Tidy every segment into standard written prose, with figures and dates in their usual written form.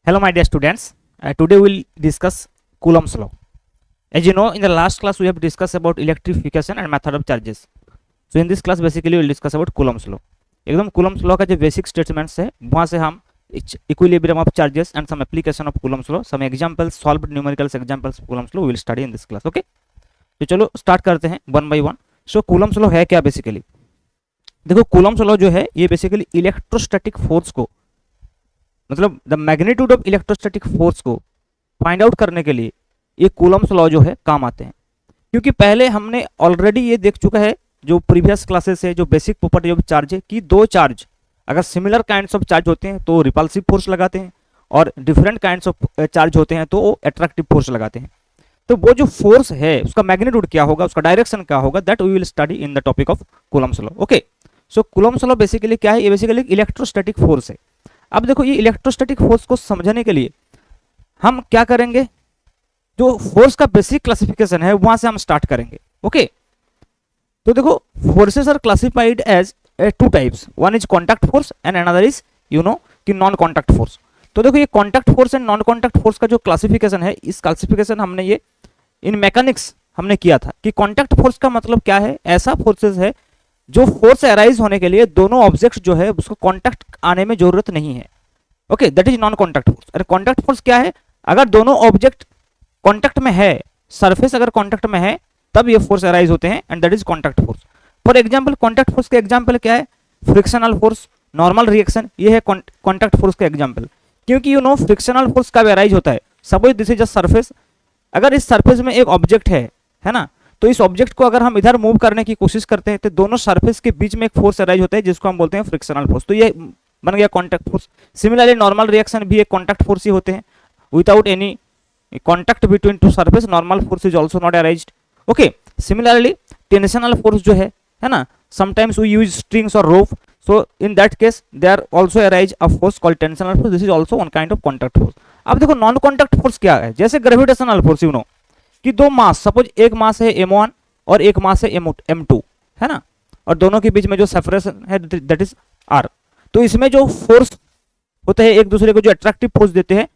Hello, my dear students. Today we'll discuss Coulomb's law. As you know, in the last class we have discussed about electrification and method of charges. So in this class basically we'll discuss about Coulomb's law. एकदम Coulomb's law का जो basic statements है वहाँ से हम equilibrium of charges and some application of Coulomb's law, some examples, solved numerical examples of Coulomb's law we will study in this class. Okay? तो चलो start करते हैं one by one. So Coulomb's law है क्या basically? देखो Coulomb's law जो है ये बेसिकली इलेक्ट्रोस्टैटिक फोर्स को, मतलब the magnitude of electrostatic force को फाइंड आउट करने के लिए ये कूलम्स लॉ जो है काम आते हैं. क्योंकि पहले हमने ऑलरेडी ये देख चुका है जो प्रीवियस क्लासेस है, जो बेसिक प्रॉपर्टी ऑफ चार्ज है कि दो चार्ज अगर सिमिलर काइंड्स ऑफ चार्ज होते हैं तो रिपल्सिव फोर्स लगाते हैं और डिफरेंट काइंड्स ऑफ चार्ज होते हैं तो वो अट्रैक्टिव फोर्स लगाते हैं. तो वो जो फोर्स है उसका मैग्नीट्यूड क्या होगा, उसका डायरेक्शन क्या होगा, that we will study in the topic of Coulomb's law. Okay, so Coulomb's law basically क्या है? ये बेसिकली इलेक्ट्रोस्टैटिक फोर्स है. अब देखो ये इलेक्ट्रोस्टैटिक फोर्स को समझने के लिए हम क्या करेंगे, जो फोर्स का बेसिक क्लासिफिकेशन है वहां से हम स्टार्ट करेंगे. ओके, तो देखो forces are classified as two types, one is contact force and another is कि नॉन कॉन्टैक्ट फोर्स. तो देखो ये contact force and non contact force का जो क्लासिफिकेशन है, इस क्लासिफिकेशन हमने ये इन मैकेनिक्स हमने किया था कि कॉन्टैक्ट फोर्स का मतलब क्या है, ऐसा फोर्सेस है जो फोर्स अराइज होने के लिए दोनों ऑब्जेक्ट्स जो है उसको कांटेक्ट आने में जरूरत नहीं है. Okay, that is non contact force. अरे कांटेक्ट फोर्स क्या है? अगर दोनों ऑब्जेक्ट कांटेक्ट में है, सरफेस अगर कांटेक्ट में है तब ये फोर्स अराइज होते हैं and that is contact force. For example contact force के एग्जांपल क्या है? फ्रिक्शनल फोर्स, नॉर्मल रिएक्शन, ये है कांटेक्ट फोर्स का एग्जांपल. क्योंकि फ्रिक्शनल फोर्स कब अराइज होता है? Suppose this is a surface. अगर इस सरफेस में एक ऑब्जेक्ट है ना, तो इस ऑब्जेक्ट को अगर हम इधर मूव करने की कोशिश करते हैं तो दोनों सरफेस के बीच में एक फोर्स अराइज होता है जिसको हम बोलते हैं फ्रिक्शनल फोर्स. तो ये बन गया contact force. Similarly normal reaction भी एक कांटेक्ट फोर्स ही होते हैं. Without any contact between two surface normal force is also not arised. Okay, similarly tensional force जो है ना, समटाइम्स वी यूज स्ट्रिंग्स और rope, so in that case they are also arise a force called tensional force. This is also one kind of contact force. अब देखो non contact force क्या है? जैसे gravitational force, कि दो मास, suppose एक मास है m1 और एक मास है m2 है ना, और दोनों के बीच में जो सेपरेशन है दैट इज r. तो इसमें जो फोर्स होते हैं एक दूसरे को जो अट्रैक्टिव फोर्स देते हैं,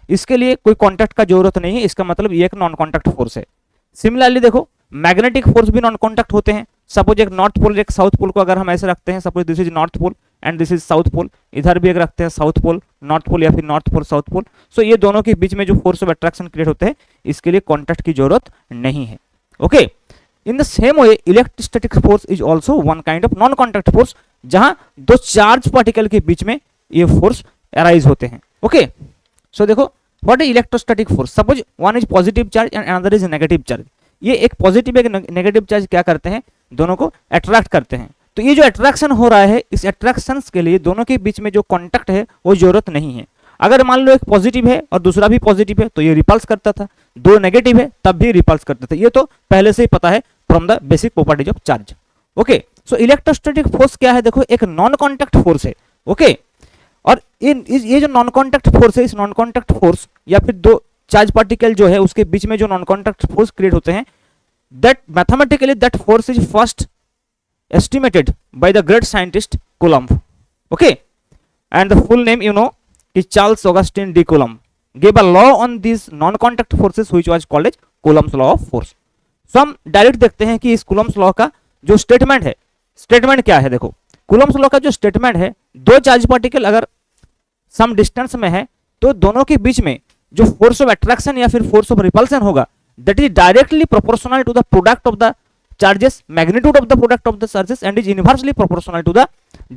इसके लिए कोई कांटेक्ट का जरूरत नहीं है. इसका मतलब ये एक नॉन कांटेक्ट फोर्स है. सिमिलरली देखो मैग्नेटिक फोर्स भी नॉन कांटेक्ट होते हैं. सपोज एक नॉर्थ पोल एक साउथ पोल को अगर हम ऐसे रखते हैं, suppose this is north pole and this is south pole, इधर भी एक रखते हैं साउथ पोल नॉर्थ पोल या फिर नॉर्थ पोल साउथ पोल, सो ये दोनों के बीच में जो फोर्स ऑफ अट्रैक्शन क्रिएट होते हैं इसके लिए कांटेक्ट की जरूरत नहीं है. Okay, in the same way electrostatic force is also one kind of non contact force, जहां दो चार्ज पार्टिकल के बीच में ये फोर्स अराइज होते हैं. ओके, सो देखो what is electrostatic force? Suppose one is positive charge and another is negative charge. ये एक पॉजिटिव एक नेगेटिव चार्ज क्या करते हैं? दोनों को अट्रैक्ट करते हैं. तो ये जो अट्रैक्शन हो रहा है, इस अट्रैक्शन के लिए दोनों के बीच में जो कांटेक्ट है वो जरूरत नहीं है. अगर मान लो एक पॉजिटिव है और दूसरा भी पॉजिटिव है तो ये रिपल्स करता था, दो नेगेटिव है तब भी रिपल्स करता था. ये तो पहले से ही पता है from the basic properties of charge. Okay, so electrostatic force क्या है? देखो एक नॉन कांटेक्ट फोर्स है. ओके, और ये जो नॉन कांटेक्ट फोर्स है, इस नॉन कांटेक्ट फोर्स या फिर दो चार्ज पार्टिकल जो है उसके बीच में जो नॉन कांटेक्ट फोर्स क्रिएट होते हैं, that mathematically that force is first estimated by the great scientist Coulomb. Okay, and the full name is Charles Augustin de Coulomb gave a law on these non-contact forces which was called as Coulomb's law of force. So हम direct देखते हैं कि इस Coulomb's law का जो statement है, statement क्या है? देखो Coulomb's law का जो स्टेटमेंट है, दो चार्ज पार्टिकल अगर सम डिस्टेंस में है तो दोनों के बीच में जो फोर्स ऑफ अट्रैक्शन या फिर फोर्स ऑफ रिपल्सन होगा that is directly proportional to the product of the charges, magnitude of the product of the charges and is inversely proportional to the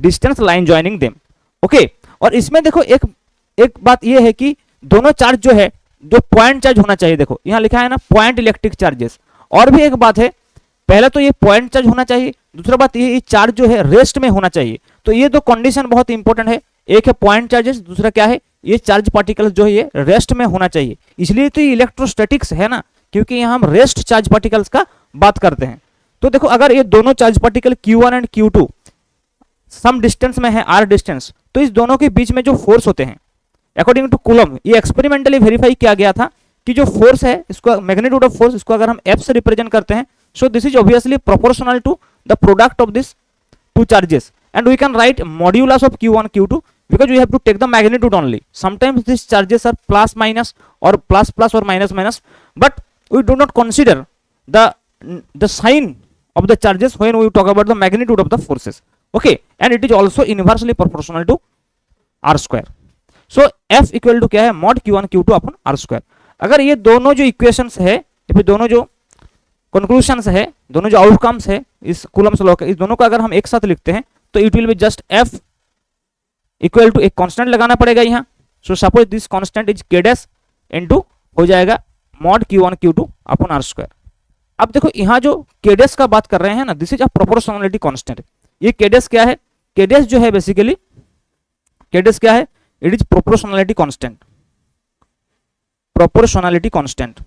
distance line joining them. Okay, और इसमें देखो एक बात ये है कि दोनों चार्ज जो है जो पॉइंट चार्ज होना चाहिए. देखो यहाँ लिखा है ना पॉइंट इलेक्ट्रिक चार्जेस. और भी एक बात है, पहले तो ये पॉइंट चार्ज होना चाहिए, दूसरा बात ये चार्ज जो है रेस्ट में होना चाहिए. तो ये दो कंडीशन बहुत इंपॉर्टेंट है. एक है पॉइंट चार्जेस, दूसरा क्या है? ये चार्ज पार्टिकल जो है ये रेस्ट में होना चाहिए. इसलिए तो ये इलेक्ट्रोस्टैटिक्स है ना, क्योंकि यहाँ हम रेस्ट चार्ज पार्टिकल्स का बात करते हैं. तो देखो अगर ये दोनों charge particle Q1 and Q2 some distance में है r डिस्टेंस, तो इस दोनों के बीच में जो फोर्स होते हैं अकॉर्डिंग टू कूलम, ये एक्सपेरिमेंटली वेरीफाई किया गया था कि जो फोर्स है इसको मैग्नीट्यूड ऑफ फोर्स इसको अगर हम F से रिप्रेजेंट करते हैं, so this is obviously proportional to the product of this two charges and we can write modulus of Q1 Q2 because we have to take the magnitude only. Sometimes these charges are plus minus or plus plus or minus minus, but we do not consider the sign of the charges when we talk about the magnitude of the forces. Okay, and it is also inversely proportional to r square. So F equal to क्या है, mod q1 q2 अपन r square. अगर ये दोनों जो equations है या फिर दोनों जो कंक्लूजन्स है, दोनों जो आउटकम्स है इस कूलम्स लॉ के, इस दोनों को अगर हम एक साथ लिखते हैं तो it will be just F equal to एक कांस्टेंट लगाना पड़ेगा यहाँ. So suppose this constant is k dash into हो जाएगा mod q1 q2 अपन r स्क्वायर. अब देखो यहाँ जो k डैश का बात कर रहे हैं ना, this is a proportionality constant. ये k डैश क्या है, k डैश जो है बेसिकली k डैश क्या है, it is proportionality constant. Proportionality constant,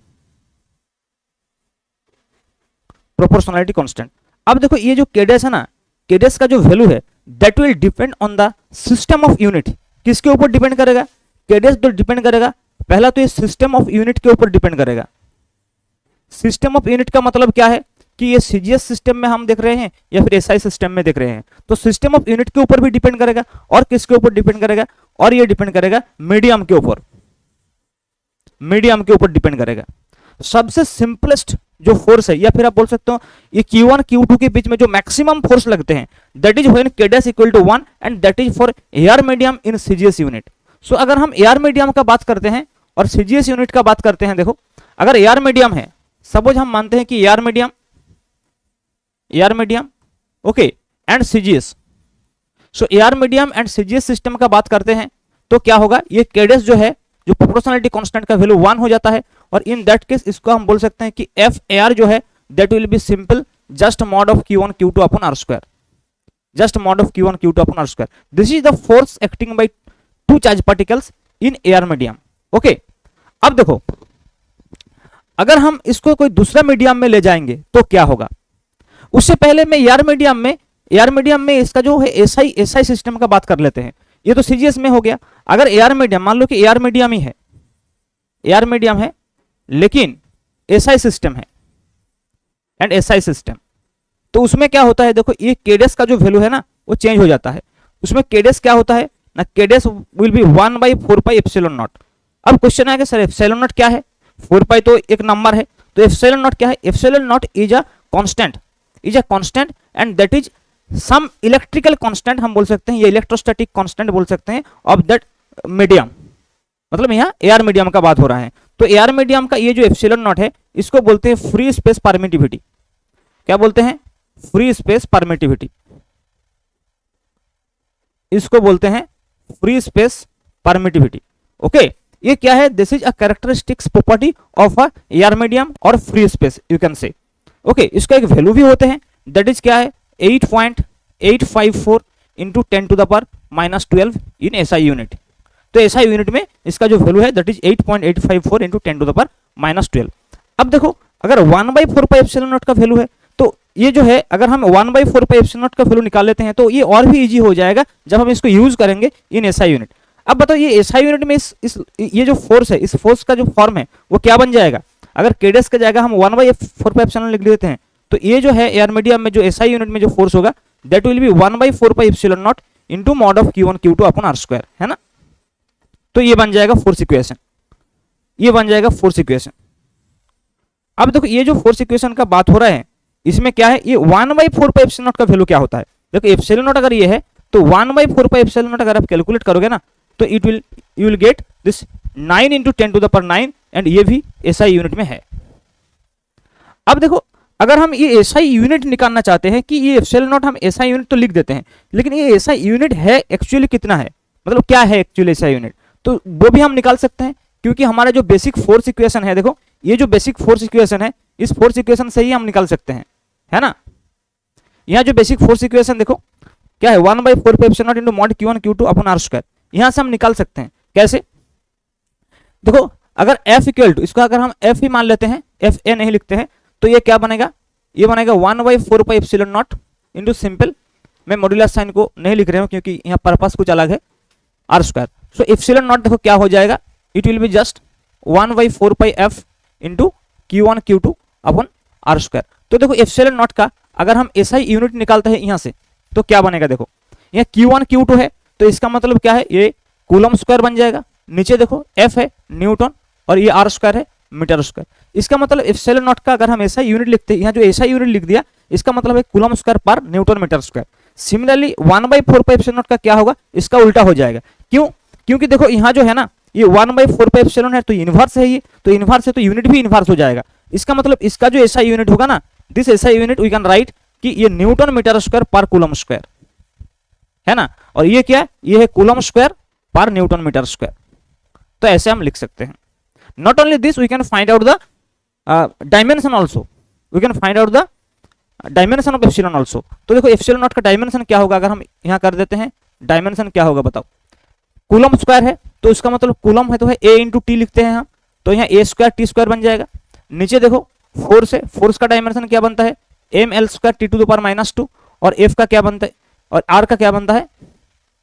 proportionality constant. अब देखो ये जो k डैश है ना, k डैश का जो वैल्यू है that will depend on the system of unit. किसके ऊपर डिपेंड करेगा, k डैश तो डिपेंड करेगा पहला तो ये सिस्टम ऑफ यूनिट के ऊपर डिपेंड करेगा. सिस्टम ऑफ यूनिट का मतलब क्या है कि ये सीजीएस सिस्टम में हम देख रहे हैं या फिर एसआई सिस्टम में देख रहे हैं, तो सिस्टम ऑफ यूनिट के ऊपर भी डिपेंड करेगा. और किसके ऊपर डिपेंड करेगा, और ये डिपेंड करेगा मीडियम के ऊपर, मीडियम के ऊपर डिपेंड करेगा. सबसे सिंपलेस्ट जो फोर्स है, या फिर आप बोल सकते हो ये Q1 Q2 के बीच में जो मैक्सिमम फोर्स लगते हैं that is when k dash equal to 1 and that is for air medium in CGS unit. So अगर हम एयर मीडियम का बात करते हैं और सीजीएस यूनिट का बात करते हैं, देखो अगर एयर मीडियम है, सपोज हम मानते हैं कि air medium okay and CGS. So air medium and CGS system का बात करते हैं तो क्या होगा, ये k डैश जो है जो प्रोपोर्शनलिटी कांस्टेंट का वैल्यू 1 हो जाता है. और इन दैट केस इसको हम बोल सकते हैं कि एफ एयर जो है that will B simple just mod of q1 q2 upon r square. Just mod of q1 q2 upon r square. This is the force acting by two charge particles in air medium. Okay, अब देखो अगर हम इसको कोई दूसरा medium में ले जाएंगे तो क्या होगा. उससे पहले मैं एयर मीडियम में इसका जो है एसआई सिस्टम का बात कर लेते हैं. ये तो सीजीएस में हो गया. अगर एयर मीडियम, मान लो कि एयर मीडियम ही है, एयर मीडियम है लेकिन एसआई सिस्टम है एंड एसआई सिस्टम, तो उसमें क्या होता है, देखो ये k डैश का जो वैल्यू है ना वो चेंज हो जाता है. उसमें k डैश क्या होता है ना, k dash will be 1/4 pi epsilon not. अब क्वेश्चन आएगा सर एप्सिलॉन नॉट क्या है, 4 पाई तो एक नंबर है, तो एप्सिलॉन नॉट क्या है, epsilon naught is a constant and that is some electrical constant हम बोल सकते हैं, ये इलेक्ट्रोस्टैटिक कांस्टेंट बोल सकते हैं ऑफ दैट मीडियम. मतलब यहाँ एयर मीडियम का बात हो रहा है. तो एयर मीडियम का ये जो एप्सिलॉन नॉट है इसको बोलते हैं फ्री स्पेस परमिटिविटी. क्या बोलते हैं, फ्री स्पेस परमिटिविटी. इसको बोलते हैं फ्री स्पेस परमिटिविटी. ओके, ये क्या है, this is a characteristics property of a air medium और free space you can say. Okay, इसका एक वैल्यू भी होते हैं दैट इज क्या है 8.854 इंटू 10⁻⁻12 इन एसआई यूनिट. तो एसआई यूनिट में इसका जो वैल्यू है दैट इज 8.854 इंटू 10⁻12. अब देखो अगर 1/4 पाई एप्सिलॉन नॉट का वैल्यू है तो ये जो है अगर हम 1/4 पाई एप्सिलॉन नॉट का वैल्यू निकाल लेते हैं तो ये और भी इजी हो जाएगा जब हम इसको यूज करेंगे इन एसआई यूनिट. अब बताओ ये एसआई यूनिट में ये जो फोर्स है, इस फोर्स का जो फॉर्म है वो क्या बन जाएगा. अगर k डैश का जगह हम 1/4 पाई एप्सिलॉन लिख लेते हैं तो ये जो है एयर मीडियम में जो एसआई यूनिट में जो फोर्स होगा that will B 1/4 pi epsilon not into mod of q1 q2 upon r square, है ना. तो ये बन जाएगा फोर्स इक्वेशन, ये बन जाएगा फोर्स इक्वेशन. अब देखो ये जो फोर्स इक्वेशन का बात हो रहा है इसमें क्या है, ये 1/4 पाई एप्सिलॉन नॉट का वैल्यू क्या होता है. देखो एप्सिलॉन नॉट अगर ये है तो 1/4 पाई एप्सिलॉन नॉट अगर आप कैलकुलेट करोगे ना तो you will get this 9 into 10⁻9 and ये भी एसआई यूनिट में है. अब देखो अगर हम ये एसआई यूनिट निकालना चाहते हैं कि ये एप्सिलॉन नॉट हम एसआई यूनिट तो लिख देते हैं लेकिन ये एसआई यूनिट है एक्चुअली कितना है, मतलब क्या है एक्चुअली एसआई यूनिट, तो वो भी हम निकाल सकते हैं. क्योंकि हमारा जो बेसिक फोर्स इक्वेशन है, देखो ये जो बेसिक फोर्स इक्वेशन है इस फोर्स इक्वेशन से ही हम निकाल सकते हैं, है ना. यहाँ जो बेसिक फोर्स इक्वेशन देखो क्या है 1/4 pi epsilon not into mod q1 q2 upon r square. यहाँ से हम निकाल सकते हैं कैसे, देखो अगर f इक्वल टू, इसको अगर हम f ही मान लेते हैं, f a नहीं लिखते हैं, तो ये क्या बनेगा, ये बनेगा 1/4 pi epsilon not into simple, मैं मॉड्यूलर साइन को नहीं लिख रहा हूँ क्योंकि यहाँ पर्पस कुछ अलग है, r square. So epsilon not देखो क्या हो जाएगा, it will be just 1/4 pi f into q1 q2 upon r square. तो देखो एप्सिलॉन नॉट का अगर हम एसआई यूनिट निकालते हैं यहाँ से तो क्या बनेगा, देखो यहाँ q1 q2 है तो इसका मतलब क्या है, ये कूलम स्क्वायर बन जाएगा। नीचे देखो F है न्यूटन और ये R स्क्वायर है मीटर स्क्वायर। इसका मतलब एप्सिलॉन नॉट का अगर हम ऐसा यूनिट लिखते हैं, यहाँ जो ऐसा यूनिट लिख दिया, इसका मतलब है coulomb square per newton metre square. Similarly 1/4 pi epsilon naught का क्या होगा, इसका उल्टा हो जाएगा। क्यों? क्योंकि देखो यहाँ जो है ना, ये 1/4 पाई एप्सिलॉन है, तो इनवर्स है ये, तो इनवर्स है तो यूनिट भी इनवर्स हो जाएगा। इसका मतलब इसका जो ऐसा यूनिट होगा ना, दिस ऐसा यूनिट वी कैन राइट कि ये newton metre square per coulomb square है ना, और ये क्या है, ये है coulomb square per newton metre square. तो ऐसे हम लिख सकते हैं। Not only this, we can find out the dimension also, we can find out the dimension of epsilon also. तो देखो एप्सिलॉन नॉट का डायमेंशन क्या होगा, अगर हम यहाँ कर देते हैं डायमेंशन क्या होगा बताओ, कूलम स्क्वायर है तो इसका मतलब कूलम है तो है a इंटू टी लिखते हैं हम, तो यहाँ a स्क्वायर टी स्क्वायर बन जाएगा। नीचे देखो फोर्स है, फोर्स का डायमेंशन क्या बनता है, M L square T to the power -2, और f का क्या बनता है, और r का क्या बनता है,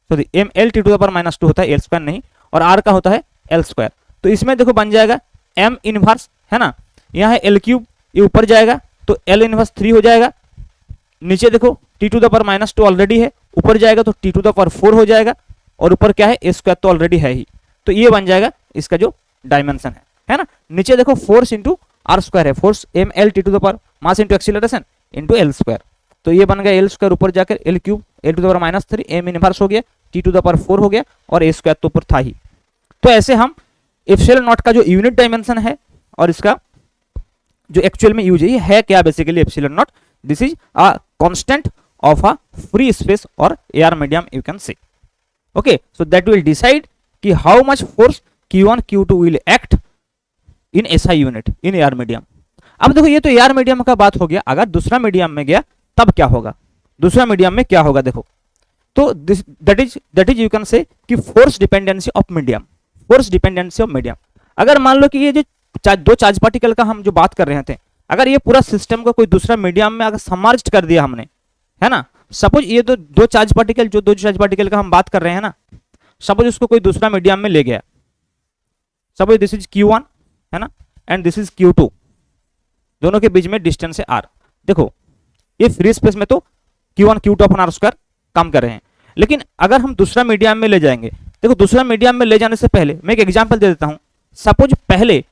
sorry M L T to the power -2 होता है, एल स्क्वायर नहीं, और r का होता है एल स्क्वायर। तो इसमें देखो बन जाएगा m इनवर्स है ना, यहाँ है एल क्यूब, ये ऊपर जाएगा तो एल इनवर्स 3 हो जाएगा। नीचे देखो T to the power -2 already है, ऊपर जाएगा तो टी टू द पावर 4 हो जाएगा, और ऊपर क्या है ए स्क्वायर तो ऑलरेडी है ही, तो ये बन जाएगा इसका जो डायमेंशन है ना। नीचे देखो फोर्स इंटू आर स्क्वायर है, force M L T to the power mass into acceleration into L square, तो ये बन गया एल स्क्वायर, ऊपर जाकर L cube, L to the power -3, M inverse हो गया, टी टू द पावर 4 हो गया, और ए स्क्वायर तो ऊपर था ही। तो ऐसे हम एप्सिलॉन नॉट का जो यूनिट डायमेंशन है और इसका जो एक्चुअल में यूज है क्या basically epsilon naught, this is a constant of a free space और air medium you can say. Okay, so that will decide कि how much force Q1 Q2 will act in SI unit in air medium। अब देखो ये तो air medium का बात हो गया, अगर दूसरा मीडियम में गया तब क्या होगा, दूसरा मीडियम में क्या होगा देखो, तो दैट इज यू कैन से कि force dependency of medium, force dependency of medium. अगर मान लो कि ये जो दो चार्ज पार्टिकल का हम जो बात कर रहे थे, अगर ये पूरा सिस्टम को कोई दूसरा मीडियम में अगर सबमर्ज्ड कर दिया हमने, है ना, सपोज ये तो दो चार्ज पार्टिकल का हम बात कर रहे हैं ना, सपोज उसको कोई दूसरा मीडियम में ले गया, सपोज दिस इज Q1 है ना, एंड दिस इज Q2, दोनों के बीच में डिस्टेंस है R। देखो ये फ्री स्पेस में तो Q1 Q2 अपन R स्क्वायर काम कर रहे हैं, लेकिन अगर हम दूसरा मीडियम में ले जाएंगे, देखो दूसरा मीडियम में ले जाने से पहले मैं एक एग्जांपल दे देता हूं। सपोज पहले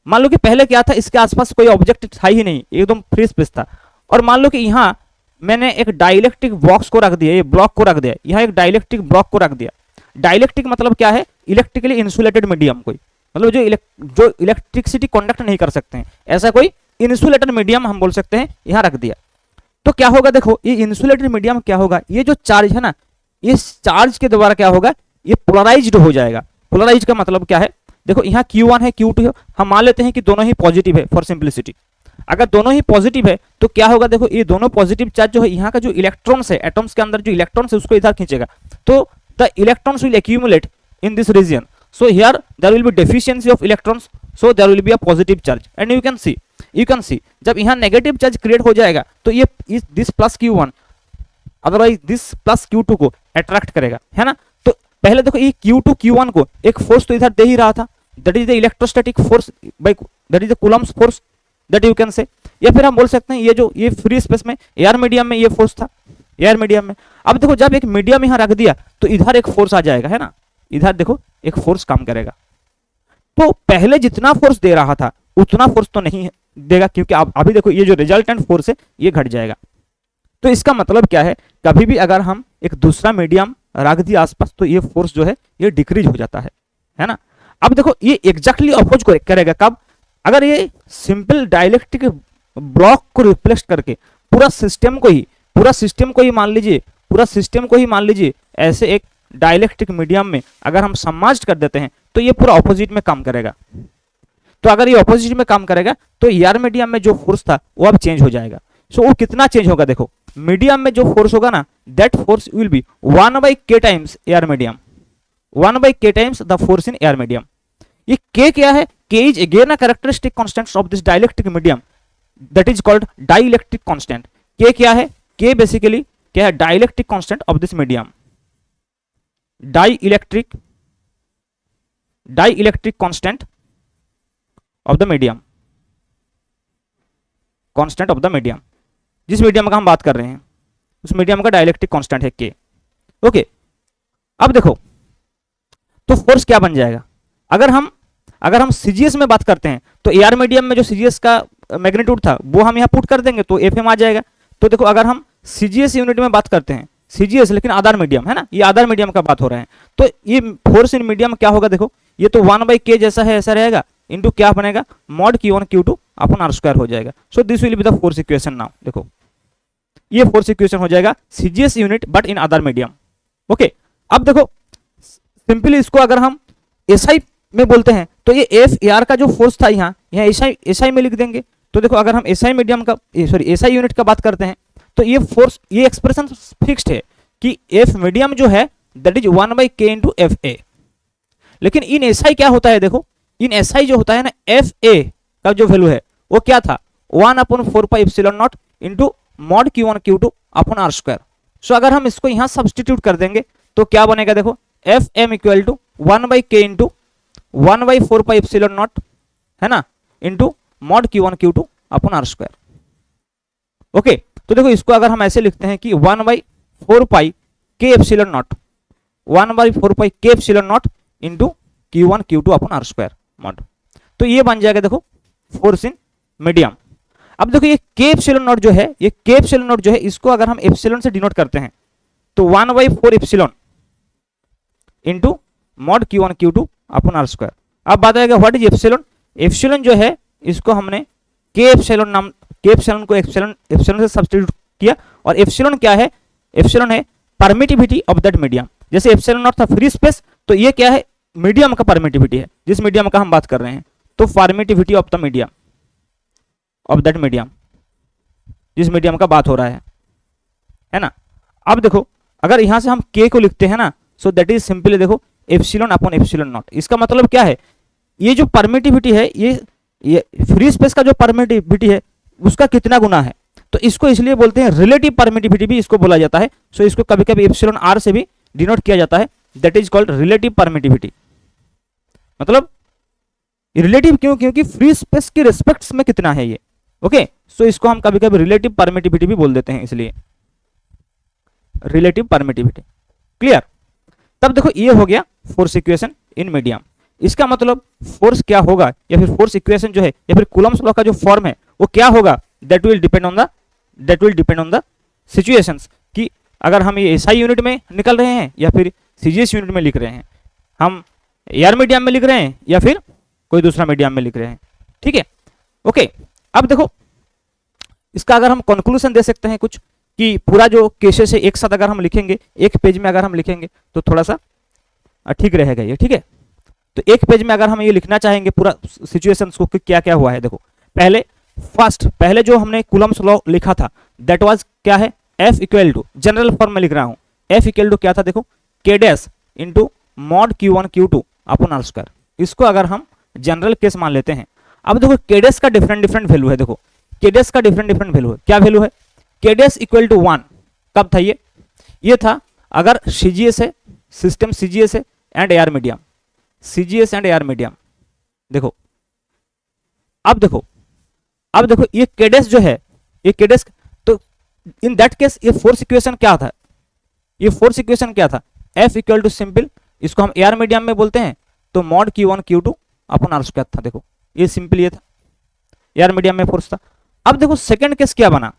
मान लो कि पहले क्या था, इसके आसपास कोई ऑब्जेक्ट था ही नहीं, एकदम फ्री स्पेस था, और मान लो कि यहाँ मैंने एक डाइलेक्ट्रिक बॉक्स को रख दिया, ये ब्लॉक को रख दिया, यहाँ एक डाइलेक्ट्रिक ब्लॉक को रख दिया। डाइलेक्ट्रिक मतलब क्या है, इलेक्ट्रिकली इंसुलेटेड मीडियम, कोई मतलब जो इलेक्ट्रिसिटी कंडक्ट नहीं कर सकते हैं, ऐसा कोई इंसुलेटेड मीडियम हम बोल सकते हैं, यहाँ रख दिया। तो क्या होगा देखो, ये इंसुलेटेड मीडियम क्या होगा, ये जो चार्ज है ना, इस चार्ज के द्वारा क्या होगा, ये पोलराइज्ड हो जाएगा। पोलराइज का मतलब क्या है, देखो यहाँ Q1 है Q2 है, हम मान लेते हैं कि दोनों ही पॉजिटिव है फॉर सिंप्लिसिटी। अगर दोनों ही पॉजिटिव है तो क्या होगा, देखो ये दोनों पॉजिटिव चार्ज जो है, यहाँ का जो इलेक्ट्रॉन्स है, एटम्स के अंदर जो इलेक्ट्रॉन्स है उसको इधर खींचेगा, तो the electrons will accumulate in this region, so here there will be deficiency of electrons, so there will be a positive charge, and you can see जब यहाँ नेगेटिव चार्ज क्रिएट हो जाएगा तो ये this plus Q1 otherwise this plus Q2 को attract करेगा, है ना। तो पहले देखो ये Q2 Q1 को एक फोर्स तो इधर दे ही रहा था, that is the electrostatic force by that is the Coulomb's force, that you can से। या फिर हम बोल सकते हैं ये फ्री स्पेस में एयर मीडियम में ये फोर्स था, एयर मीडियम में। अब देखो जब एक मीडियम यहाँ रख दिया तो इधर एक फोर्स आ जाएगा, है ना, इधर देखो एक फोर्स काम करेगा। तो पहले जितना फोर्स दे रहा था उतना फोर्स तो नहीं देगा, क्योंकि अभी देखो ये जो रिजल्टेंट फोर्स है ये घट जाएगा। तो इसका मतलब क्या है, कभी भी अगर हम एक दूसरा मीडियम रख दिया आसपास तो ये फोर्स जो है ये डिक्रीज हो जाता है ना। अब देखो ये एग्जैक्टली अपोज करेगा कब, अगर ये सिंपल डाइलेक्ट्रिक ब्लॉक को रिप्लेस करके पूरा सिस्टम को ही मान लीजिए ऐसे एक डाइलेक्ट्रिक मीडियम में अगर हम सबमर्ज्ड कर देते हैं तो ये पूरा ऑपोजिट में काम करेगा। तो अगर ये ऑपोजिट में काम करेगा तो एयर मीडियम में जो फोर्स था वो अब चेंज हो जाएगा। सो वो कितना चेंज होगा, देखो मीडियम में जो फोर्स होगा ना, that force will be 1/k times air medium, 1/k times the force in air medium. ये k क्या है, k is again a characteristic constant of this dielectric medium, that is called dielectric constant. k क्या है, k basically क्या है, dielectric constant of this medium, dielectric constant of the medium, constant of the medium, जिस medium का हम बात कर रहे हैं उस मीडियम का डाइलेक्ट्रिक कांस्टेंट है k। ओके, अब देखो तो फोर्स क्या बन जाएगा, अगर हम सीजीएस में बात करते हैं तो एआर मीडियम में जो सीजीएस का मैग्नीट्यूड था वो हम यहाँ पुट कर देंगे तो एफएम आ जाएगा। तो देखो अगर हम सीजीएस यूनिट में बात करते हैं, सीजीएस लेकिन आधार मीडियम है ना, ये आधार मीडियम का बात हो रहा है, तो ये फोर्स इन मीडियम क्या होगा, देखो ये तो 1/k जैसा है ऐसा रहेगा, इंटू क्या बनेगा mod Q1 Q2 upon R square हो जाएगा। So this will be the force equation now. देखो ये फोर्स इक्वेशन हो जाएगा CGS unit but in other medium. Okay, अब देखो सिंपली इसको अगर हम एसआई में बोलते हैं तो ये एफ ए आर का जो फोर्स था यहाँ एसआई में लिख देंगे। तो देखो अगर हम एसआई मीडियम का एसआई यूनिट का बात करते हैं तो ये फोर्स, ये एक्सप्रेशन फिक्स्ड है कि एफ मीडियम जो है that is 1/k into F A. लेकिन इन एसआई क्या होता है, देखो इन एसआई जो होता है ना, एफ ए का जो वैल्यू है वो क्या था 1/4πε0 into mod Q1 Q2 upon R square. So अगर हम इसको यहाँ सब्सटीट्यूट कर देंगे तो क्या बनेगा, देखो F M equal to 1/k into 1/4πε0 है ना into mod Q1 Q2 upon R square. Okay, तो देखो इसको अगर हम ऐसे लिखते हैं कि 1/4πk0 1/4πk0 into Q1 Q2 upon R square mod, तो ये बन जाएगा देखो फोर्स इन मीडियम। अब देखो ये k0 जो है, ये k0 जो है इसको अगर हम एप्सिलॉन से डिनोट करते हैं तो 1/4 epsilon into mod Q1 Q2 upon R square. अब बात आएगा व्हाट इज एप्सिलॉन। एप्सिलॉन जो है इसको हमने के एप्सिलॉन को एप्सिलॉन से सब्स्टिट्यूट किया, और एप्सिलॉन क्या है, एप्सिलॉन है परमिटिविटी ऑफ दैट मीडियम। जैसे एप्सिलॉन नॉट था फ्री स्पेस, तो ये क्या है मीडियम का परमिटिविटी है, जिस मीडियम का हम बात कर रहे हैं, तो permittivity of the medium of that medium, जिस मीडियम का बात हो रहा है ना। अब देखो अगर यहां से हम k को लिखते हैं ना, सो दैट इज सिंपली देखो एप्सिलॉन अपॉन एप्सिलॉन नॉट। इसका मतलब क्या है, ये जो परमिटिविटी है, ये फ्री स्पेस का जो परमिटिविटी है उसका कितना गुना है, तो इसको इसलिए बोलते हैं रिलेटिव परमिटिविटी भी इसको बोला जाता है। सो इसको कभी कभी एप्सिलॉन आर से भी डिनोट किया जाता है, that is called relative permittivity. मतलब रिलेटिव क्यों, क्योंकि फ्री स्पेस के रिस्पेक्ट्स में कितना है ये। ओके, सो इसको हम कभी कभी रिलेटिव परमिटिविटी भी बोल देते हैं, इसलिए रिलेटिव परमिटिविटी। क्लियर। तब देखो ये हो गया फोर्स इक्वेशन इन मीडियम। इसका मतलब फोर्स क्या होगा, या फिर फोर्स इक्वेशन जो है, या फिर कूलम्स लॉ का जो फॉर्म है वो क्या होगा, that will depend on the situations, कि अगर हम ये एसआई यूनिट में निकल रहे हैं या फिर सीजीएस यूनिट में लिख रहे हैं, हम एआर मीडियम में लिख रहे हैं या फिर कोई दूसरा मीडियम में लिख रहे हैं। ठीक है, ओके। अब देखो इसका अगर हम कंक्लूजन दे सकते हैं कुछ, कि पूरा जो केसेस है एक साथ अगर हम लिखेंगे, एक पेज में अगर हम लिखेंगे तो थोड़ा सा ठीक रहेगा ये। ठीक है, तो एक पेज में अगर हम ये लिखना चाहेंगे पूरा सिचुएशंस को कि क्या क्या हुआ है, देखो पहले जो हमने कूलम्स लॉ लिखा था दैट वाज क्या है, F equal to, general form में लिख रहा हूं, F इक्वल टू क्या था, देखो K dash into mod Q1 Q2 upon R square. इसको अगर हम जनरल केस मान लेते हैं। अब देखो K डैश का डिफरेंट वैल्यू है, देखो K डैश का डिफरेंट वैल्यू है, क्या वैल्यू है, K डैश इक्वल टू 1 कब था, ये था अगर सीजीएस है, सिस्टम सीजीएस है and AR medium, CGS and AR medium. देखो अब देखो ये K डैश जो है, ये K डैश, तो इन दैट केस ये फोर्स इक्वेशन क्या था, ये फोर्स इक्वेशन क्या था, F इक्वल टू सिंपल, इसको हम एआर मीडियम में बोलते हैं तो mod Q1 Q2 upon R square था। देखो ये सिंपल ये था, एआर मीडियम में फोर्स था। अब देखो सेकंड केस क्या बना,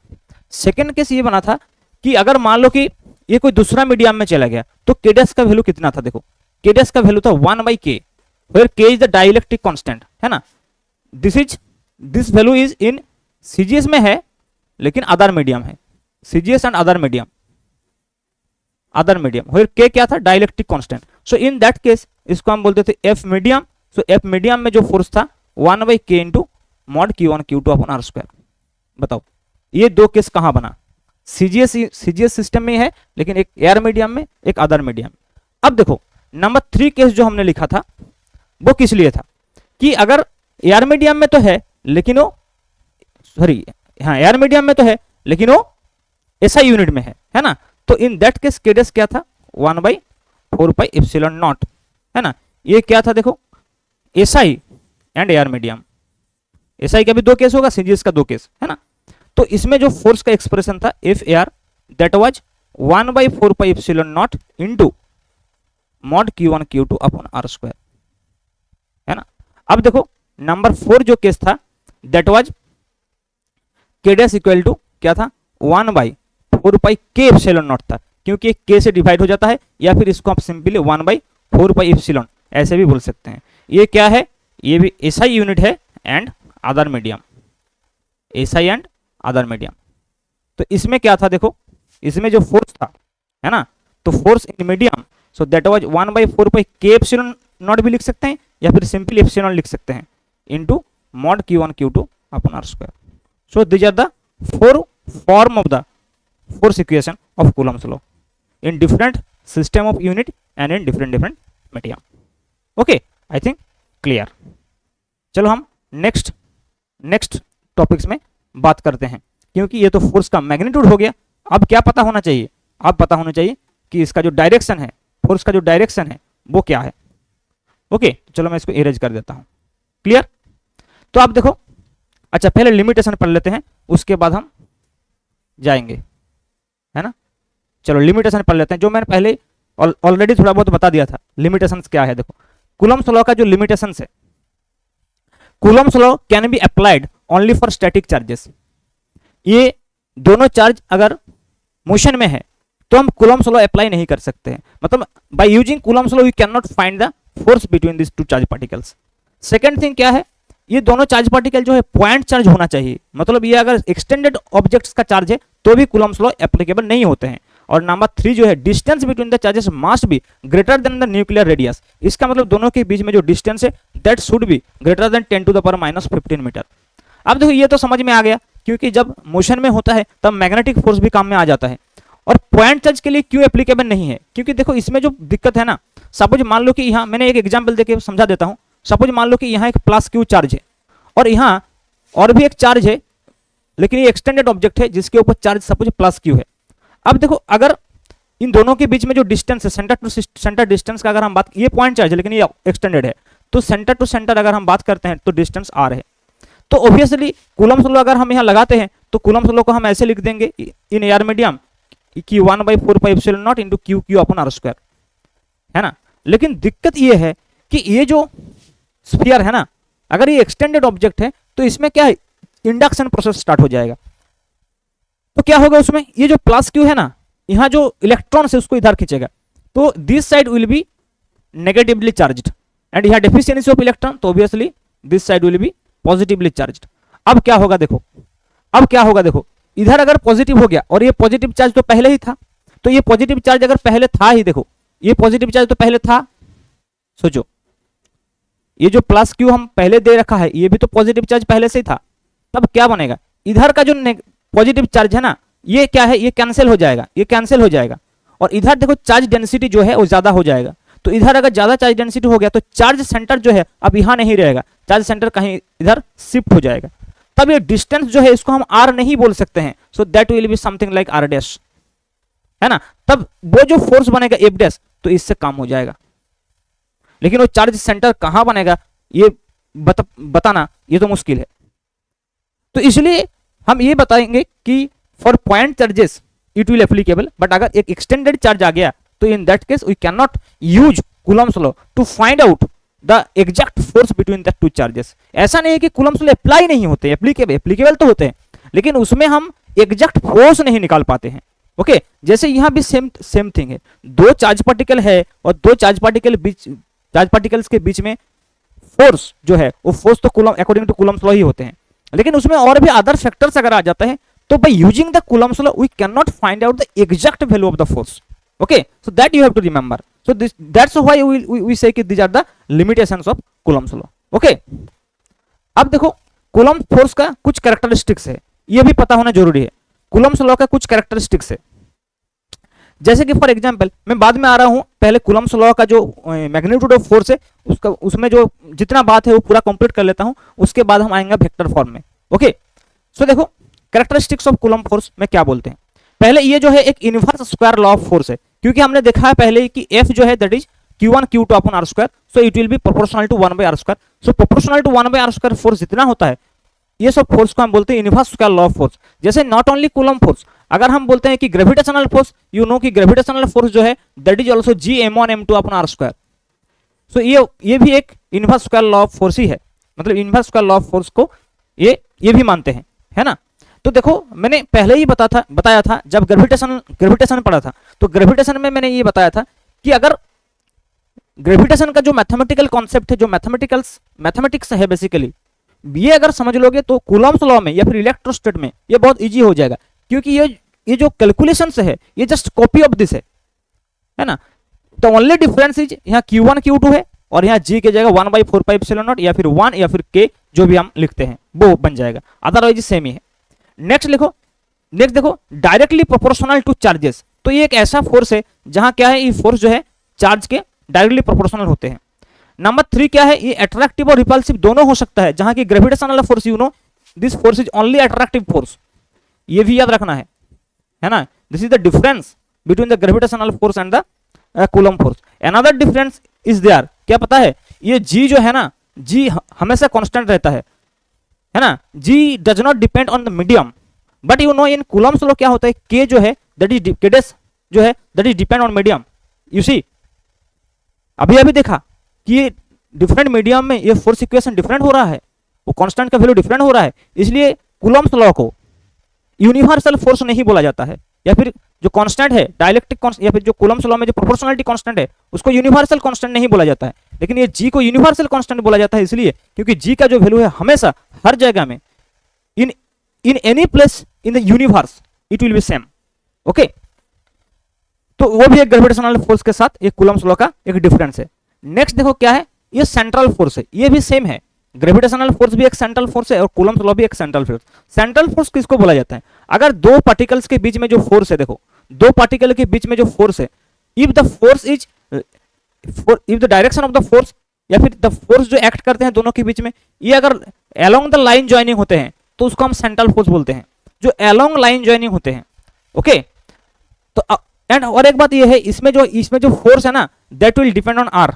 सेकंड केस ये बना था कि अगर मान लो कि ये कोई दूसरा मीडियम में चला गया तो K डैश का वैल्यू कितना था, देखो K डैश का वैल्यू था 1/k, where K is the dielectric constant, है ना। This value is in CGS में है लेकिन अदर मीडियम है, CGS and other medium where K क्या था, dielectric constant. So in that case इसको हम बोलते थे F मीडियम। सो F मीडियम में जो फोर्स था 1/k into mod Q1 Q2 upon R square. बताओ ये दो केस कहां बना, सीजीएस सिस्टम में है लेकिन एक एयर मीडियम में, एक अदर मीडियम। अब देखो नंबर 3 केस जो हमने लिखा था वो किस लिए था, कि अगर एयर मीडियम में तो है लेकिन वो एयर मीडियम में तो है लेकिन वो एसआई यूनिट में है ना। तो in that case K dash क्या था 1/4πε0, है ना। ये क्या था, देखो SI and air medium, SI का भी 2 केस होगा, सीजीएस का 2 केस, है ना। तो इसमें जो फोर्स का एक्सप्रेशन था F A R that was 1/4πε0 into mod Q1 Q2 upon R square, है ना। अब देखो नंबर 4 जो केस था that was K dash equal to क्या था 1/4 के एप्सिलॉन नॉट था, क्योंकि के से डिवाइड हो जाता है, या फिर इसको आप सिंपली 1/4 एप्सिलॉन ऐसे भी बोल सकते हैं। ये क्या है, ये भी एसआई यूनिट है and other medium, SI and other medium. तो इसमें क्या था देखो, इसमें जो फोर्स था, है ना, तो force in medium, so that was 1/4 के एप्सिलॉन नॉट भी लिख सकते हैं, या फिर सिंपली एप्सिलॉन लिख सकते हैं into mod Q1 Q2 upon R square. So this are the 4 form of the force equation of Coulomb's law in different system of unit and in different medium. Okay, I think clear. चलो हम next topics में बात करते हैं, क्योंकि ये तो force का मैग्नीट्यूड हो गया। अब क्या पता होना चाहिए, अब पता होना चाहिए कि इसका जो डायरेक्शन है, फोर्स का जो डायरेक्शन है वो क्या है। ओके, चलो मैं इसको इरेज कर देता हूं। क्लियर। तो आप देखो, अच्छा पहले लिमिटेशन पढ़ लेते हैं, उसके बाद हम जाएंगे, है ना। चलो लिमिटेशन पढ़ लेते हैं, जो मैंने पहले ऑलरेडी थोड़ा बहुत बता दिया था। लिमिटेशंस क्या है देखो, कूलम्स लॉ का जो लिमिटेशंस है, Coulomb's law can be applied only for static charges. ये दोनों चार्ज अगर मोशन में है तो हम कूलम्स लॉ अप्लाई नहीं कर सकते हैं, मतलब by using Coulomb's law we can not find the force between this two charge particles. Second thing क्या है, ये दोनों चार्ज पार्टिकल जो है पॉइंट चार्ज होना चाहिए, मतलब ये अगर एक्सटेंडेड ऑब्जेक्ट्स का चार्ज है तो भी कूलम्स लॉ एप्लीकेबल नहीं होते हैं। और नंबर 3 जो है, distance between the charges must be greater than the nuclear radius. इसका मतलब दोनों के बीच में जो डिस्टेंस है that should be greater than 10⁻⁻15 metre. अब देखो ये तो समझ में आ गया, क्योंकि जब मोशन में होता है तब मैग्नेटिक फोर्स भी काम में आ जाता है। और पॉइंट चार्ज के लिए क्यों एप्लीकेबल नहीं है, क्योंकि देखो इसमें जो दिक्कत है ना, सपोज मान लो कि यहाँ मैंने एक एग्जाम्पल देके समझा देता हूँ। सपोज मान लो कि यहाँ एक +Q चार्ज है और यहाँ और भी एक चार्ज है, लेकिन ये एक्सटेंडेड ऑब्जेक्ट है जिसके ऊपर चार्ज सपोज +Q है। अब देखो अगर इन दोनों के बीच में जो डिस्टेंस है, सेंटर टू सेंटर डिस्टेंस का अगर हम बात, ये पॉइंट चार्ज है लेकिन ये एक्सटेंडेड है, तो सेंटर टू सेंटर अगर हम बात करते हैं तो डिस्टेंस R है। तो ऑब्वियसली कूलम्स लॉ अगर हम यहाँ लगाते हैं तो कूलम्स लॉ को हम ऐसे लिख देंगे इन एयर मीडियम कि 1/4 epsilon not into Q upon R square, है ना। लेकिन दिक्कत ये है कि ये जो स्फीयर है ना, अगर ये एक्सटेंडेड ऑब्जेक्ट है तो इसमें क्या है, इंडक्शन प्रोसेस स्टार्ट हो जाएगा। तो क्या होगा उसमें, ये जो +Q है ना, यहाँ जो इलेक्ट्रॉन है उसको इधर खींचेगा, तो this side will be negatively charged and यहाँ डेफिशिएंसी ऑफ इलेक्ट्रॉन, तो obviously this side will be positively charged. अब क्या होगा देखो, अब क्या होगा देखो, इधर अगर पॉजिटिव हो गया और ये पॉजिटिव चार्ज तो पहले ही था, तो ये पॉजिटिव चार्ज अगर पहले था ही, देखो ये पॉजिटिव चार्ज तो पहले था, सोचो ये जो +Q हम पहले दे रखा है ये भी तो पॉजिटिव चार्ज पहले से ही था। तब क्या बनेगा, इधर का जो पॉजिटिव चार्ज है ना, ये क्या है, ये कैंसिल हो जाएगा, ये कैंसिल हो जाएगा, और इधर देखो चार्ज डेंसिटी जो है वो ज्यादा हो जाएगा। तो इधर अगर ज्यादा चार्ज डेंसिटी हो गया तो चार्ज सेंटर जो है अब यहाँ नहीं रहेगा, चार्ज सेंटर कहीं इधर शिफ्ट हो जाएगा। तब ये डिस्टेंस जो है इसको हम R नहीं बोल सकते हैं, so that will be something like R dash, है ना। तब वो जो फोर्स बनेगा F डैश तो इससे कम हो जाएगा, लेकिन वो चार्ज सेंटर कहां बनेगा ये बताना ये तो मुश्किल है। तो इसलिए हम ये बताएंगे कि for point charges it will applicable, but अगर एक एक्सटेंडेड चार्ज आ गया तो in that case we can not use Coulomb's law to find out the exact force between the two charges. ऐसा नहीं है कि कूलम्स लॉ अप्लाई नहीं होते, एप्लीकेबल तो होते हैं, लेकिन उसमें हम एग्जैक्ट फोर्स नहीं निकाल पाते हैं। ओके, जैसे यहाँ भी सेम थिंग है, दो चार्ज पार्टिकल है और दो चार्ज पार्टिकल्स के बीच में फोर्स जो है वो फोर्स तो Coulomb according to Coulomb's law ही होते हैं, लेकिन उसमें और भी अदर फैक्टर्स अगर आ जाते हैं तो by using the Coulomb's law we can not find out the exact value of the force. Okay, so that you have to remember, so that's why we say कि these are the limitations of Coulomb's law. Okay, अब देखो coulomb force का कुछ characteristics है, ये भी पता होना जरूरी है। कूलम्स लॉ का कुछ कैरेक्टरिस्टिक्स है, जैसे कि फॉर एग्जांपल मैं बाद में आ रहा हूं, पहले कूलम्स लॉ का जो मैग्नीट्यूड ऑफ फोर्स है उसका उसमें जो जितना बात है वो पूरा कंप्लीट कर लेता हूं, उसके बाद हम आएंगे वेक्टर फॉर्म में। ओके, सो देखो कैरेक्टरिस्टिक्स ऑफ कूलम्ब फोर्स में क्या बोलते हैं। पहले ये जो है एक inverse square law of force है, क्योंकि हमने देखा है पहले कि F जो है that is Q1 Q2 upon R square, so it will be proportional to 1/r square. So proportional to 1/r square force जितना होता है, ये सब फोर्स को हम बोलते हैं inverse square law of force. जैसे नॉट ओनली कूलम्ब फोर्स, अगर हम बोलते हैं कि ग्रेविटेशनल फोर्स, यू नो कि ग्रेविटेशनल फोर्स जो है that is also G m1 m2 upon R square. So ये भी एक inverse square law of force ही है, मतलब inverse square law of force को ये भी मानते हैं, है ना। तो देखो मैंने पहले ही बताया था जब ग्रेविटेशन पढ़ा था, तो ग्रेविटेशन में मैंने ये बताया था कि अगर ग्रेविटेशन का जो मैथमेटिकल कॉन्सेप्ट है, जो मैथमेटिक्स है बेसिकली, ये अगर समझ लोगे तो कूलम्स लॉ में या फिर इलेक्ट्रोस्टैट में ये बहुत इजी हो जाएगा, क्योंकि ये जो कैलकुलेशंस है ये जस्ट कॉपी ऑफ दिस है ना। तो ओनली डिफरेंस इज यहाँ Q1 Q2 है और यहाँ G की जगह 1/4πε0 या फिर 1 या फिर K जो भी हम लिखते हैं वो बन जाएगा, अदरवाइज सेम ही है। नेक्स्ट देखो डायरेक्टली प्रोपोर्शनल टू चार्जेस। तो ये एक ऐसा फोर्स है जहां क्या है, ये फोर्स जो है चार्ज के डायरेक्टली प्रोपोर्शनल होते हैं। नंबर 3 क्या है, ये अट्रैक्टिव और रिपल्सिव दोनों हो सकता है, जहां की gravitational force you know this force is only attractive force, ये भी याद रखना है ना। This is the difference between the gravitational force and the Coulomb force. Another difference is there, क्या पता है, ये जी जो है ना, जी हमेशा कांस्टेंट रहता है ना। G does not depend on the medium, but you know in Coulomb's law क्या होता है, के जो है दैट इज केडेस जो है that is depend on medium. You see अभी देखा कि ये डिफरेंट मीडियम में ये फोर्स इक्वेशन डिफरेंट हो रहा है, वो कांस्टेंट का वैल्यू डिफरेंट हो रहा है, इसलिए कूलम्स लॉ को यूनिवर्सल फोर्स नहीं बोला जाता है, या फिर जो कांस्टेंट है डाइलेक्ट्रिक या फिर जो कूलम्स लॉ में जो प्रोपोर्शनलिटी कांस्टेंट है उसको यूनिवर्सल कांस्टेंट नहीं बोला जाता है, लेकिन ये जी को यूनिवर्सल कांस्टेंट बोला जाता है, इसलिए क्योंकि जी का जो वैल्यू है हमेशा हर जगह में in any place in the universe it will B same. Okay, तो वो भी एक ग्रेविटेशनल फोर्स के साथ एक कूलम्स लॉ का एक डिफरेंस है। नेक्स्ट देखो क्या है, ये सेंट्रल फोर्स है, ये भी सेम है, ग्रेविटेशनल फोर्स भी एक सेंट्रल फोर्स है और कूलम्स लॉ भी एक सेंट्रल फोर्स। सेंट्रल फोर्स किसको बोला जाता है, अगर दो पार्टिकल्स के बीच में जो फोर्स है, देखो दो पार्टिकल के बीच में जो फोर्स है, if the direction of the force या फिर द फोर्स जो एक्ट करते हैं दोनों के बीच में, ये अगर अलोंग द लाइन ज्वाइनिंग होते हैं तो उसको हम सेंट्रल फोर्स बोलते हैं, जो अलोंग लाइन ज्वाइनिंग होते हैं। ओके, तो एंड और एक बात ये है, इसमें जो फोर्स है ना that will depend on R,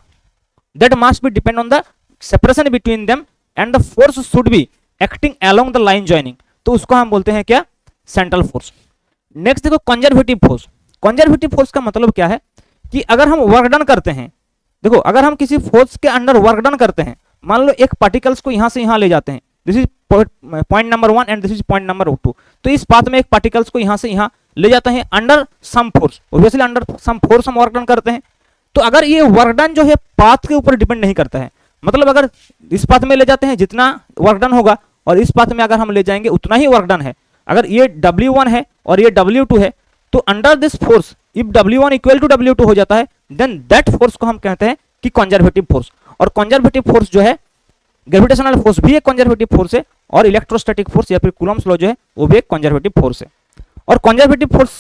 that must be depend on the separation between them and the force should be acting along the line joining, तो उसको हम बोलते हैं क्या, सेंट्रल फोर्स। नेक्स्ट देखो कंजर्वेटिव फोर्स। कंजर्वेटिव फोर्स का मतलब क्या है कि अगर हम वर्क डन करते हैं, देखो अगर हम किसी फोर्स के अंडर वर्क डन करते हैं, मान लो एक पार्टिकल्स को यहां से यहां ले जाते हैं, this is point number 1 and this is point number 2, तो इस पाथ में एक पार्टिकल्स को यहां से यहां ले जाते हैं under some force, obviously under some force हम वर्क डन करते हैं। तो अगर ये वर्क डन जो है पाथ के ऊपर डिपेंड नहीं करता है, मतलब अगर इस पाथ में ले जाते हैं जितना वर्क डन होगा और इस पाथ में अगर हम ले जाएंगे उतना ही वर्क डन है। अगर ये W1 है और ये W2 है, तो under this force if W1 equal to W2 हो जाता है, देन दैट फोर्स को हम कहते हैं कि कंजर्वेटिव फोर्स। और कंजर्वेटिव फोर्स जो है, ग्रेविटेशनल फोर्स भी एक कंजर्वेटिव फोर्स है और इलेक्ट्रोस्टैटिक फोर्स या फिर कूलम्स लॉ जो है वो भी एक कंजर्वेटिव फोर्स है। और कंजर्वेटिव फोर्स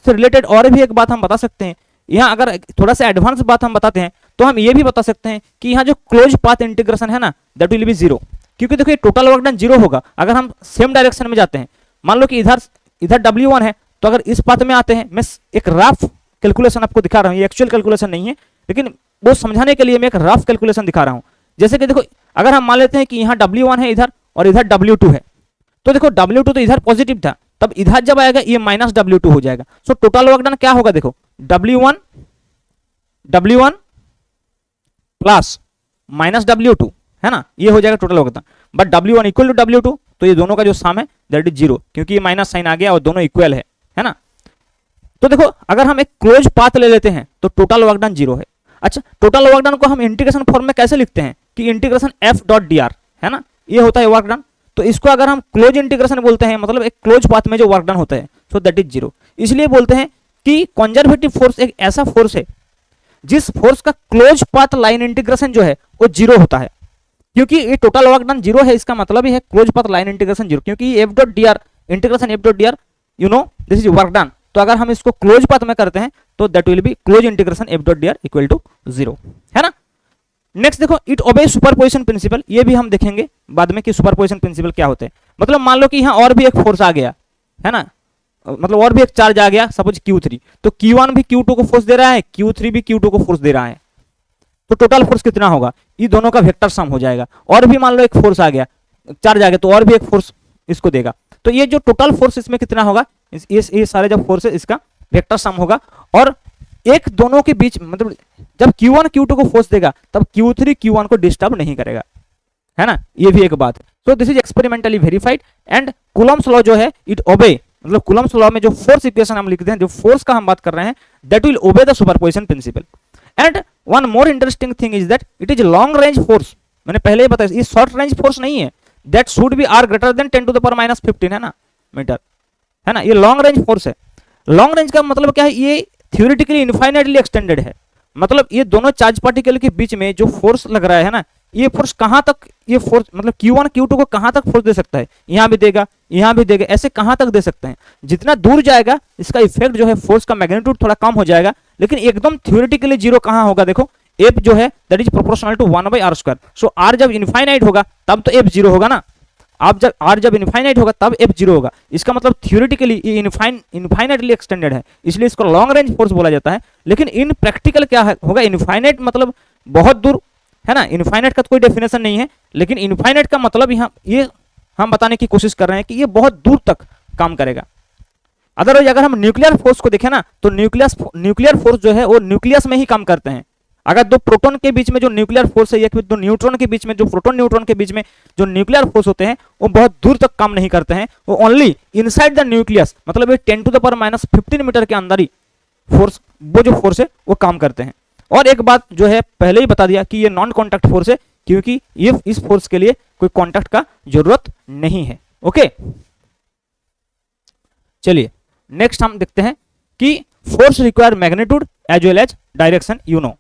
से रिलेटेड और भी एक बात हम बता सकते हैं, यहाँ अगर थोड़ा सा एडवांस बात हम बताते हैं तो हम ये भी बता सकते हैं कि यहाँ जो क्लोज पाथ इंटीग्रेशन है ना दैट विल बी 0, क्योंकि देखो ये टोटल वर्क डन 0 होगा अगर हम सेम डायरेक्शन में जाते हैं। मान लो कि इधर W1 है, तो अगर इस पाथ में आते हैं, मैं एक रफ कैलकुलेशन आपको दिखा रहा हूँ, ये एक्चुअल कैलकुलेशन नहीं है लेकिन वो समझाने के लिए मैं एक रफ कैलकुलेशन दिखा रहा हूँ। जैसे कि देखो अगर हम मान लेते हैं कि यहाँ W1 है इधर और इधर W2 है, तो देखो W2 तो इधर पॉजिटिव था, तब इधर जब आएगा ये माइनस W2 हो जाएगा। सो टोटल वर्क डन क्या होगा, देखो W1 प्लस माइनस W2 है ना, ये हो जाएगा total work done. But W1 equal to W2, तो ये दोनों का जो सम है दैट इज 0, क्योंकि ये माइनस साइन आ गया और दोनों इक्वल है ना। तो देखो अगर हम एक क्लोज पाथ ले लेते हैं तो टोटल वर्क डन 0 है। अच्छा, टोटल वर्क डन को हम इंटीग्रेशन फॉर्म में कैसे लिखते हैं कि इंटीग्रेशन f.dr है ना, ये होता है वर्क डन। तो इसको अगर हम क्लोज इंटीग्रेशन बोलते हैं, मतलब एक क्लोज पाथ में जो वर्क डन होता है, सो दैट इज 0। इसलिए बोलते हैं कि कंजर्वेटिव फोर्स एक ऐसा फोर्स है जिस फोर्स का क्लोज पाथ लाइन इंटीग्रेशन जो है वो 0 होता है, क्योंकि ये टोटल वर्क डन 0 है, इसका मतलब ही है क्लोज पाथ लाइन इंटीग्रेशन 0, क्योंकि f.dr integration f.dr you know this is work done. तो अगर हम इसको क्लोज पाथ में करते हैं तो that will be close integration f.dr equal to 0, है ना। नेक्स्ट देखो इट ओबे सुपरपोजिशन प्रिंसिपल, ये भी हम देखेंगे बाद में कि सुपरपोजिशन प्रिंसिपल क्या होते हैं। मतलब मान लो कि यहाँ और भी एक फोर्स आ गया है ना, मतलब और भी एक चार्ज आ गया, सपोज Q3, तो Q1 भी Q2 को फोर्स दे रहा है, Q3 भी Q2 को फोर्स दे रहा है, तो टोटल फोर्स कितना होगा, ये दोनों का वेक्टर सम हो जाएगा। और भी मान लो एक फोर्स आ गया, चार्ज आ गया, तो और भी एक फोर्स इसको देगा, तो ये जो टोटल फोर्स इसमें कितना होगा, ये सारे जब फोर्स है इसका वेक्टर सम होगा, और एक दोनों के बीच मतलब जब Q1 Q2 को फोर्स देगा तब Q3 Q1 को डिस्टर्ब नहीं करेगा, है ना, ये भी एक बात है। तो this is experimentally verified and Coulomb's law जो है इट ओबे, मतलब कूलम्स लॉ में जो फोर्स इक्वेशन हम लिखते हैं, जो फोर्स का हम बात कर रहे हैं, that will obey the superposition principle. And one more interesting thing is that it is long range force, मैंने पहले ही बताया, ये शॉर्ट रेंज फोर्स नहीं है, that should be R greater than 10 to the power -15 है ना मीटर, है ना, ये लॉन्ग रेंज फोर्स है। लॉन्ग रेंज का मतलब क्या है, ये थ्योरेटिकली इनफाइनाइटली एक्सटेंडेड है, मतलब ये दोनों चार्ज पार्टिकल के बीच में जो फोर्स लग रहा है ना, ये फोर्स कहां तक, ये फोर्स मतलब Q1 Q2 को कहां तक फोर्स दे सकता है, यहां भी देगा यहां भी देगा, ऐसे कहां तक दे सकते हैं। जितना दूर जाएगा इसका इफेक्ट जो है फोर्स का मैग्नीट्यूड थोड़ा कम हो जाएगा, लेकिन एकदम थ्योरेटिकली जीरो कहां होगा, देखो F जो है that is proportional to 1/r²। सो R जब इनफाइनाइट होगा तब तो F जीरो होगा ना, आप जब R जब इनफाइनाइट होगा तब F जीरो होगा, इसका मतलब थ्योरेटिकली ये इनफाइनाइटली एक्सटेंडेड है, इसलिए इसको लॉन्ग रेंज फोर्स बोला जाता है। लेकिन इन प्रैक्टिकल क्या है होगा, इनफाइनाइट मतलब बहुत दूर, है ना, इनफाइनाइट का तो कोई डेफिनेशन नहीं है, लेकिन इनफाइनाइट का मतलब यहाँ ये हम बताने की कोशिश कर रहे हैं कि ये बहुत दूर तक काम करेगा। अदरवाइज अगर हम न्यूक्लियर फोर्स को देखें ना, तो न्यूक्लियर फोर्स जो है वो न्यूक्लियस में ही काम करते हैं। अगर दो प्रोटॉन के बीच में जो न्यूक्लियर फोर्स है, या फिर दो न्यूट्रॉन के बीच में जो प्रोटॉन न्यूट्रॉन के बीच में जो न्यूक्लियर फोर्स होते हैं, वो बहुत दूर तक काम नहीं करते हैं, वो ओनली इनसाइड द न्यूक्लियस, मतलब ये 10 to the power -15 मीटर के अंदर ही फोर्स, वो जो फोर्स है वो काम करते हैं। और एक बात जो है पहले ही बता दिया कि ये नॉन कॉन्टैक्ट फोर्स है, क्योंकि ये इस फोर्स के लिए कोई कॉन्टैक्ट का जरूरत नहीं है। ओके, चलिए नेक्स्ट हम देखते हैं कि force require magnitude as well as direction, you know,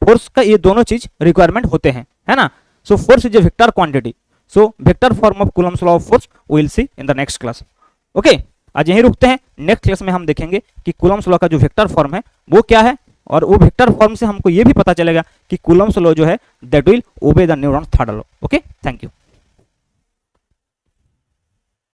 force का ये दोनों चीज रिक्वायरमेंट होते हैं, है ना। So force is a vector quantity, so vector form of Coulomb's law of force we will see in the next class. Okay, आज यहीं रुकते हैं, नेक्स्ट क्लास में हम देखेंगे कि कूलम्स लॉ का जो वेक्टर फॉर्म है वो क्या है, और वो वेक्टर फॉर्म से हमको ये भी पता चलेगा कि कूलम्स लॉ जो है that will obey the Newton third law. Okay, thank you.